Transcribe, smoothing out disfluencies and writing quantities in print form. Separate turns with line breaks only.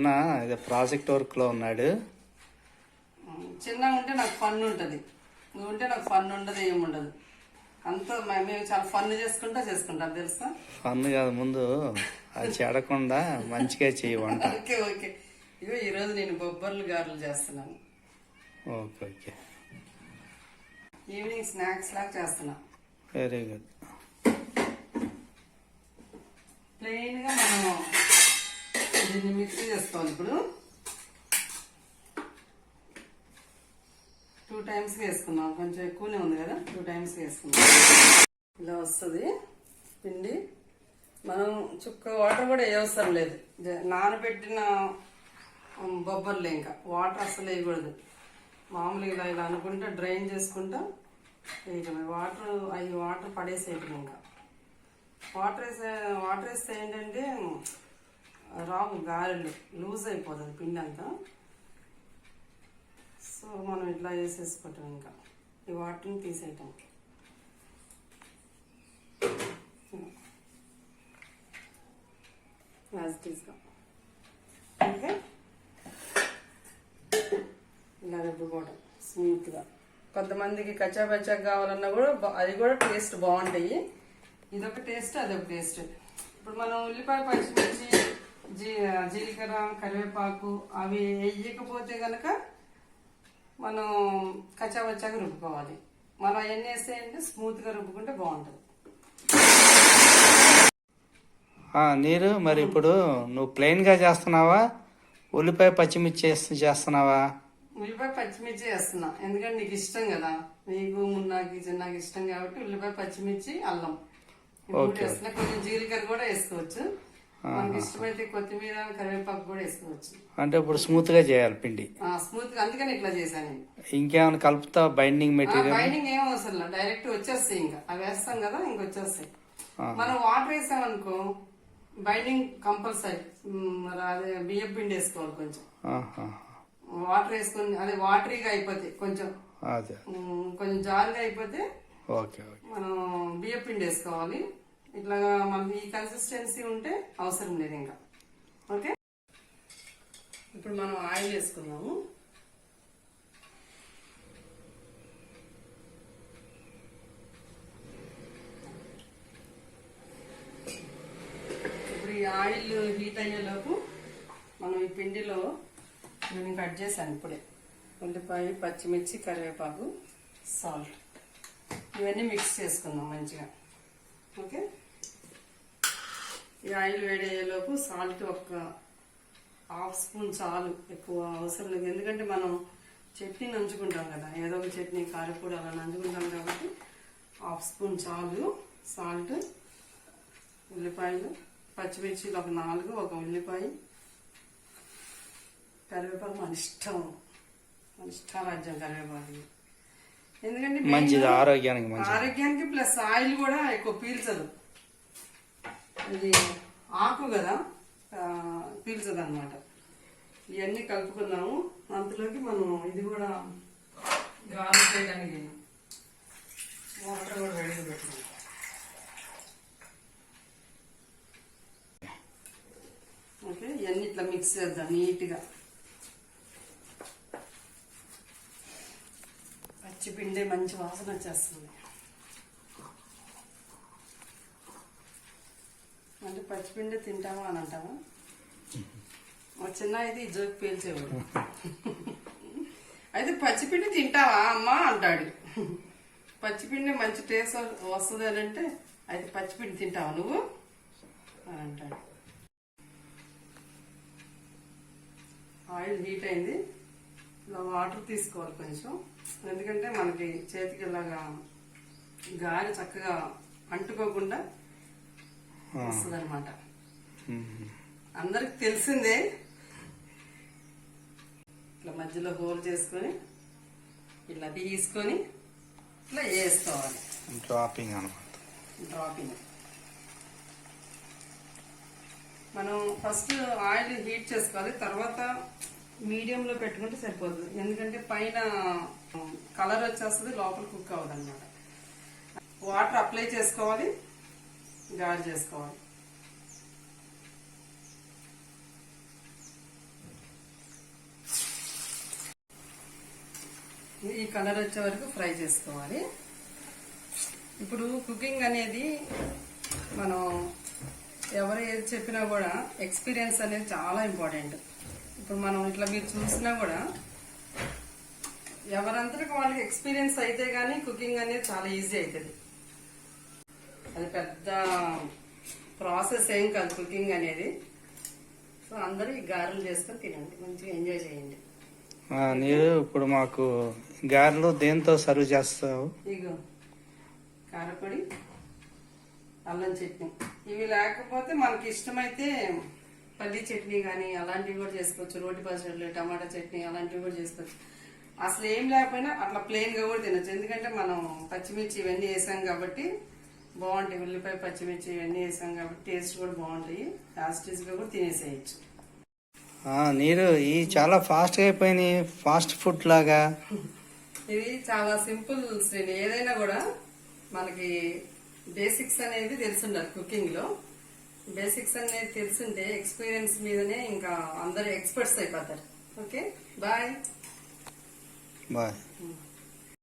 చిన్న project work లో ఉన్నాడు.
చిన్నగా ఉంటే నాకు ఫన్ ఉంటుంది, నువ్వు ఉంటే నాకు ఫన్ ఉండదు, ఏముండదు. అంతా మేము చాలా ఫన్ చేసుకుంటాం తెలుసా.
ఫన్ కాదు, ముందు అది చెడకుండా మంచిగా చేయవంట.
Okay okay. ఇగో ఈరోజు నేను బొబ్బర్లు గారెలు చేస్తున్నాను.
Okay okay.
ఈవినింగ్ స్నాక్స్ లాగా చేస్తున్నా.
Very good.
ప్లెయిన్ గా మనం దీన్ని మిక్సీ చేసుకోవాలి. ఇప్పుడు 2 times వేసుకున్నాం, కొంచెం ఎక్కువనే ఉంది కదా, 2 times వేసుకున్నాం. ఇలా వస్తుంది పిండి. మనం చుక్క వాటర్ కూడా వేయవసరం లేదు, నానబెట్టిన బొబ్బర్లే, ఇంకా వాటర్ అసలు వేయకూడదు. మామూలుగా ఇలా ఇలా అనుకుంటా డ్రైన్ చేసుకుంటా వేయటమే. వాటర్ పడేసేయటం. ఇంకా వాటర్ వేస్తే ఏంటంటే రావు గారెలు, లూజ్ అయిపోతుంది పిండి అంతా. సో మనం ఇట్లా వేసేసుకోవటం, ఇంకా ఈ వాటర్ని తీసేయటం. యాజ్ ఇట్ ఈస్గా ఓకే. ఇలా రుబ్బుకోవటం స్మూత్గా. కొంతమందికి కచ్చా పచ్చా కావాలన్నా కూడా అది కూడా టేస్ట్ బాగుంటాయి. ఇదొక టేస్ట్, అదొక టేస్ట్. ఇప్పుడు మనం ఉల్లిపాయ, పచ్చిమిర్చి, జీలకర్ర, కరివేపాకు అవి వేయకపోతే కనుక మనం కచ్చా పచ్చాగా రుబ్బుకోవాలి. మనం అవన్నీ వేస్తే స్మూత్గా రుబ్బుకుంటే బాగుంటుంది.
నీరు మరి ఇప్పుడు నువ్వు ప్లెయిన్ గా చేస్తున్నావా, ఉల్లిపాయ పచ్చిమిర్చి చేస్తున్నావా?
ఉల్లిపాయ పచ్చిమిర్చి వేస్తున్నా, ఎందుకంటే నీకు ఇష్టం కదా, నీకు నాకు ఇష్టం కాబట్టి ఉల్లిపాయ పచ్చిమిర్చి అల్లం వేస్తున్నా. కొంచెం జీలకర్ర కూడా వేసుకోవచ్చు, మనకి ఇష్టమైతే కొత్తిమీర, కరివేపాకు కూడా వేసుకోవచ్చు.
అంటే ఇప్పుడు స్మూత్ గా చేయాలి పిండి.
స్మూత్ గా, అందుకని ఇట్లా చేశాను.
ఇంకేమైనా కలుపుతా బైండింగ్ మెటీరియల్?
బైండింగ్ ఏం అవసరం లేదు, డైరెక్ట్ వచ్చేస్తాయి. ఇంకా అవి వేస్తాం కదా, ఇంకొచ్చేస్తాయి. మనం వాటర్ వేసామనుకో బైండింగ్ కంపల్సరీ. అదే బియ్యం పిండి వేసుకోవాలి, కొంచెం వాటర్ వేసుకొని, అదే వాటరీగా అయిపోతే కొంచెం జారుగా అయిపోతే మనం బియ్యం పిండి వేసుకోవాలి. ఇట్లా మనకి ఈ కన్సిస్టెన్సీ ఉంటే అవసరం లేదు ఇంకా. ఓకే, ఇప్పుడు మనం ఆయిల్ వేసుకున్నాము. ఇప్పుడు ఈ ఆయిల్ హీట్ అయ్యేలోపు మనం ఈ పిండిలో నేను కట్ చేశాను ఇప్పుడే ఉల్లిపాయ, పచ్చిమిర్చి, కరివేపాకు, సాల్ట్ ఇవన్నీ మిక్స్ చేసుకుందాం మంచిగా. ఓకే, ఈ ఆయిల్ వేడయ్యేలోపు సాల్ట్ ఒక 1/2 స్పూన్ చాలు, ఎక్కువ అవసరం లేదు. ఎందుకంటే మనం చట్నీ నంచుకుంటాం కదా, ఏదో ఒక చట్నీ, కారపొడి అలా నంచుకుంటాం కాబట్టి 1/2 స్పూన్ చాలు సాల్ట్. ఉల్లిపాయలు, పచ్చిమిర్చిలు ఒక 4, ఒక ఉల్లిపాయ, కరివేపాకు మన ఇష్టారాజ్యం కరివేపాకు. ఎందుకంటే
మంచిది,
ఆరోగ్యానికి ప్లస్ ఆయిల్ కూడా ఎక్కువ పీల్చదు. ఇది ఆకు కదా, పీల్చదు అనమాట. ఇవన్నీ కలుపుకున్నాము. అంతలోకి మనం ఇది కూడా గారెలు చేయడానికి వాటర్ కూడా రెడీగా పెట్టుకున్నాం. ఓకే, ఇవన్నీ ఇట్లా మిక్స్ చేద్దాం నీట్గా. పచ్చిపిండి మంచి వాసన వచ్చేస్తుంది. అంటే పచ్చిపిండి తింటావా అని అంటావా? మా చిన్న అయితే ఈ జోకి పేల్చేవాడు. అయితే పచ్చిపిండి తింటావా అమ్మా అంటాడు. పచ్చిపిండి మంచి టేస్ట్ వస్తుంది అని అంటే, అయితే పచ్చిపిండి తింటావా నువ్వు అని అంటాడు. ఆయిల్ హీట్ అయింది. ఇలా వాటర్ తీసుకోవాలి కొంచెం, ఎందుకంటే మనకి చేతికి ఇలాగా గాలి చక్కగా అంటుకోకుండా వస్తుంది అనమాట. అందరికి తెలిసిందే. ఇట్లా మధ్యలో హోల్ చేసుకొని ఇట్లా తీసుకొని ఇట్లా వేసుకోవాలి.
డ్రాపింగ్ అనమాట.
డ్రాపింగ్. మనం ఫస్ట్ ఆయిల్ హీట్ చేసుకోవాలి, తర్వాత మీడియంలో పెట్టుకుంటే సరిపోతుంది. ఎందుకంటే పైన కలర్ వచ్చేస్తుంది, లోపల కుక్ అవ్వదు అనమాట. వాటర్ అప్లై చేసుకోవాలి, గారి చేసుకోవాలి. ఈ కలర్ వచ్చే వరకు ఫ్రై చేసుకోవాలి. ఇప్పుడు కుకింగ్ అనేది మనం ఎవరు ఏది చెప్పినా కూడా ఎక్స్పీరియన్స్ అనేది చాలా ఇంపార్టెంట్. ఇప్పుడు మనం ఇట్లా మీరు చూసినా కూడా ఎవరంతటికి వాళ్ళకి ఎక్స్పీరియన్స్ అయితే గానీ కుకింగ్ అనేది చాలా ఈజీ అవుతుంది. అది పెద్ద ప్రాసెస్ ఏం కాదు కుకింగ్ అనేది. సో అందరూ ఈ గారెలు చేసుకొని తినండి, మంచిగా ఎంజాయ్ చేయండి.
నీరు ఇప్పుడు మాకు గారెలు దేంతో సర్వ్ చేస్తావు?
ఇగో కారపొడి, అల్లం చట్నీ. ఇవి లేకపోతే మనకి ఇష్టమైతే పల్లీ చట్నీ కానీ అలాంటివి కూడా చేసుకోవచ్చు. రోటి పచ్చళ్ళు, టమాటా చట్నీ అలాంటివి కూడా చేసుకోవచ్చు. అసలు ఏం లేకపోయినా అట్లా ప్లెయిన్ గా కూడా తినొచ్చు. ఎందుకంటే మనం పచ్చిమిర్చి ఇవన్నీ వేసాం కాబట్టి బాగుంటాయి. ఉల్లిపాయ, పచ్చిమిర్చి ఇవన్నీ వేసాం కాబట్టి టేస్ట్ కూడా బాగుంటాయి. యాస్టీస్ గా కూడా తినేసేయచ్చు.
నీరు ఈ చాలా ఫాస్ట్ గా అయిపోయినాయి, ఫాస్ట్ ఫుడ్ లాగా.
ఇది చాలా సింపుల్ శ్రేణి. ఏదైనా కూడా మనకి బేసిక్స్ అనేది తెలుసుండాలి. కుకింగ్ లో బేసిక్స్ అనేది తెలుసుంటే ఎక్స్పీరియన్స్ మీదనే ఇంకా అందరు ఎక్స్పర్ట్స్ అయిపోతారు. Okay, bye.
బాయ్.